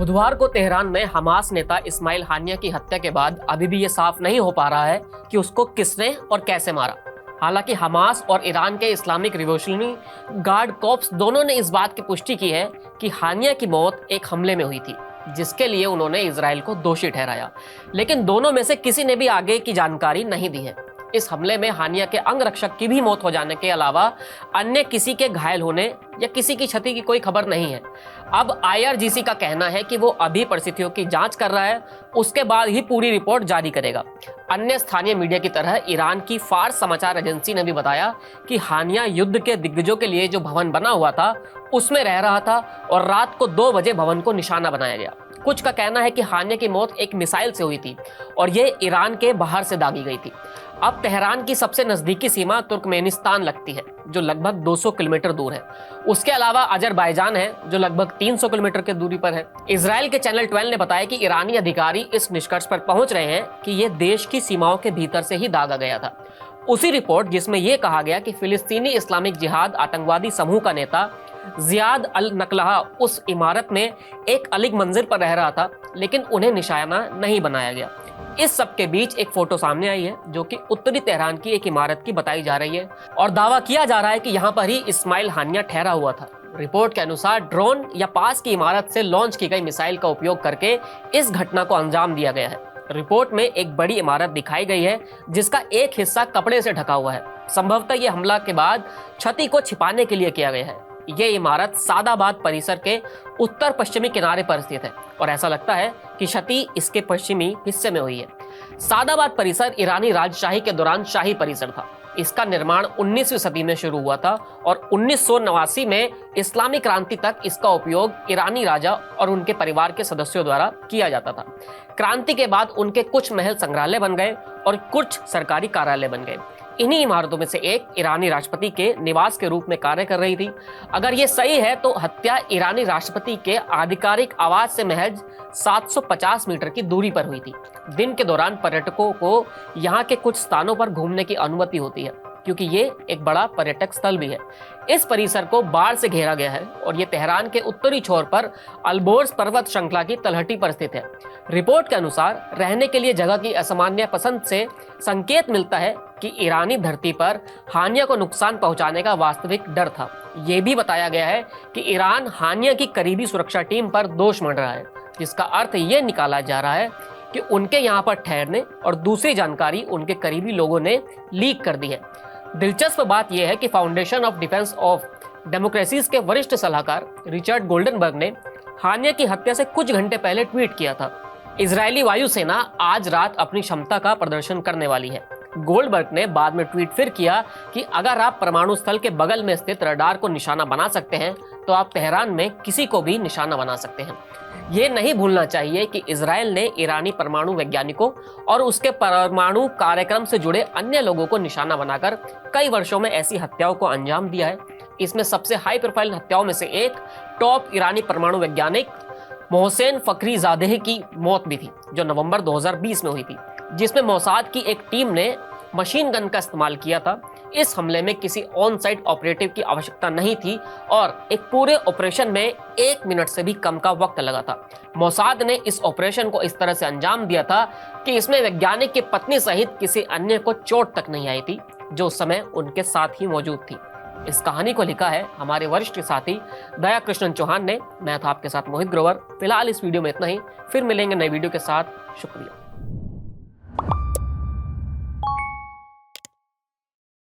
बुधवार को तेहरान में हमास नेता इस्माइल हानिया की हत्या के बाद अभी भी ये साफ नहीं हो पा रहा है कि उसको किसने और कैसे मारा। हालांकि हमास और ईरान के इस्लामिक रिवॉल्यूशनरी गार्ड कॉर्प्स दोनों ने इस बात की पुष्टि की है कि हानिया की मौत एक हमले में हुई थी, जिसके लिए उन्होंने इजराइल को दोषी ठहराया। लेकिन दोनों में से किसी ने भी आगे की जानकारी नहीं दी है। इस हमले में हानिया के अंगरक्षक की भी मौत हो जाने के अलावा अन्य किसी के घायल होने या किसी की क्षति की कोई खबर नहीं है। अब आईआरजीसी का कहना है कि वो अभी परिस्थितियों की जांच कर रहा है, उसके बाद ही पूरी रिपोर्ट जारी करेगा। अन्य स्थानीय मीडिया की तरह ईरान की फार्स समाचार एजेंसी ने भी बताया कि हानिया युद्ध के दिग्गजों के लिए जो भवन बना हुआ था उसमें रह रहा था और रात को 2 बजे भवन को निशाना बनाया गया। कुछ का कहना है कि हानिया की मौत एक मिसाइल से हुई थी और ये ईरान के बाहर से दागी गई थी। अब तेहरान की सबसे नजदीकी सीमा तुर्कमेनिस्तान लगती है, जो लगभग 200 किलोमीटर दूर है। उसके अलावा अजरबैजान है, जो लगभग 300 किलोमीटर की दूरी पर है। इजराइल के चैनल 12 ने बताया कि ईरानी अधिकारी इस निष्कर्ष पर पहुंच रहे हैं कि यह देश की सीमाओं के भीतर से ही दागा गया था। उसी रिपोर्ट जिसमें यह कहा गया कि फिलिस्तीनी इस्लामिक जिहाद आतंकवादी समूह का नेता जियाद अल नकलहा उस इमारत में एक अलिग मंजिल पर रह रहा था, लेकिन उन्हें निशाना नहीं बनाया गया। इस सब के बीच एक फोटो सामने आई है जो कि उत्तरी तेहरान की एक इमारत की बताई जा रही है और दावा किया जा रहा है कि यहाँ पर ही इस्माइल हानिया ठहरा हुआ था। रिपोर्ट के अनुसार ड्रोन या पास की इमारत से लॉन्च की गई मिसाइल का उपयोग करके इस घटना को अंजाम दिया गया है। रिपोर्ट में एक बड़ी इमारत दिखाई गई है जिसका एक हिस्सा कपड़े से ढका हुआ है। संभवतः यह हमला के बाद क्षति को छिपाने के लिए किया गया है। ये इमारत सादाबाद परिसर के उत्तर पश्चिमी किनारे पर स्थित है और ऐसा लगता है कि क्षति इसके पश्चिमी हिस्से में हुई है। सादाबाद परिसर ईरानी राजशाही के दौरान शाही परिसर था। इसका निर्माण 19वीं सदी में शुरू हुआ था और 1989 में इस्लामी क्रांति तक इसका उपयोग ईरानी राजा और उनके परिवार के सदस्यों द्वारा किया जाता था। क्रांति के बाद उनके कुछ महल संग्रहालय बन गए और कुछ सरकारी कार्यालय बन गए। इन्हीं इमारतों में से एक ईरानी राष्ट्रपति के निवास के रूप में कार्य कर रही थी। अगर ये सही है तो हत्या ईरानी राष्ट्रपति के आधिकारिक आवास से महज 750 मीटर की दूरी पर हुई थी। दिन के दौरान पर्यटकों को यहाँ के कुछ स्थानों पर घूमने की अनुमति होती है, क्योंकि ये एक बड़ा पर्यटक स्थल भी है। इस परिसर को बाढ़ से घेरा गया है और ये तेहरान के उत्तरी छोर पर अल्बोर्ज पर्वत श्रृंखला की तलहटी पर स्थित है। रिपोर्ट के अनुसार रहने के लिए जगह की असामान्य पसंद से संकेत मिलता है कि ईरानी धरती पर हानिया को नुकसान पहुंचाने का वास्तविक डर था। ये भी बताया गया है कि ईरान हानिया की करीबी सुरक्षा टीम पर दोष मढ़ रहा है, जिसका अर्थ ये निकाला जा रहा है कि उनके यहाँ पर ठहरने और दूसरी जानकारी उनके करीबी लोगों ने लीक कर दी है। दिलचस्प बात यह है कि foundation of defence of democracies के वरिष्ठ सलाहकार रिचर्ड गोल्डनबर्ग ने हानिया की हत्या से कुछ घंटे पहले ट्वीट किया था, इजरायली वायुसेना आज रात अपनी क्षमता का प्रदर्शन करने वाली है। गोल्डबर्ग ने बाद में ट्वीट फिर किया कि अगर आप परमाणु स्थल के बगल में स्थित रडार को निशाना बना सकते हैं तो आप तेहरान में किसी को भी निशाना बना सकते हैं। ये नहीं भूलना चाहिए कि इजराइल ने ईरानी परमाणु वैज्ञानिकों और उसके परमाणु कार्यक्रम से जुड़े अन्य लोगों को निशाना बनाकर कई वर्षों में ऐसी हत्याओं को अंजाम दिया है। इसमें सबसे हाई प्रोफाइल हत्याओं में से एक टॉप ईरानी परमाणु वैज्ञानिक मोहसेन फखरीजादेह की मौत भी थी, जो नवंबर 2020 में हुई थी, जिसमें मोसाद की एक टीम ने मशीन गन का इस्तेमाल किया था। इस हमले में किसी ऑन साइट ऑपरेटिव की आवश्यकता नहीं थी और एक पूरे ऑपरेशन में 1 मिनट से भी कम का वक्त लगा था। मोसाद ने इस ऑपरेशन को इस तरह से अंजाम दिया था कि इसमें वैज्ञानिक की पत्नी सहित किसी अन्य को चोट तक नहीं आई थी, जो उस समय उनके साथ ही मौजूद थी। इस कहानी को लिखा है हमारे वरिष्ठ साथी दया कृष्णन चौहान ने। मैं था आपके साथ मोहित ग्रोवर। फिलहाल इस वीडियो में इतना ही, फिर मिलेंगे नए वीडियो के साथ। शुक्रिया।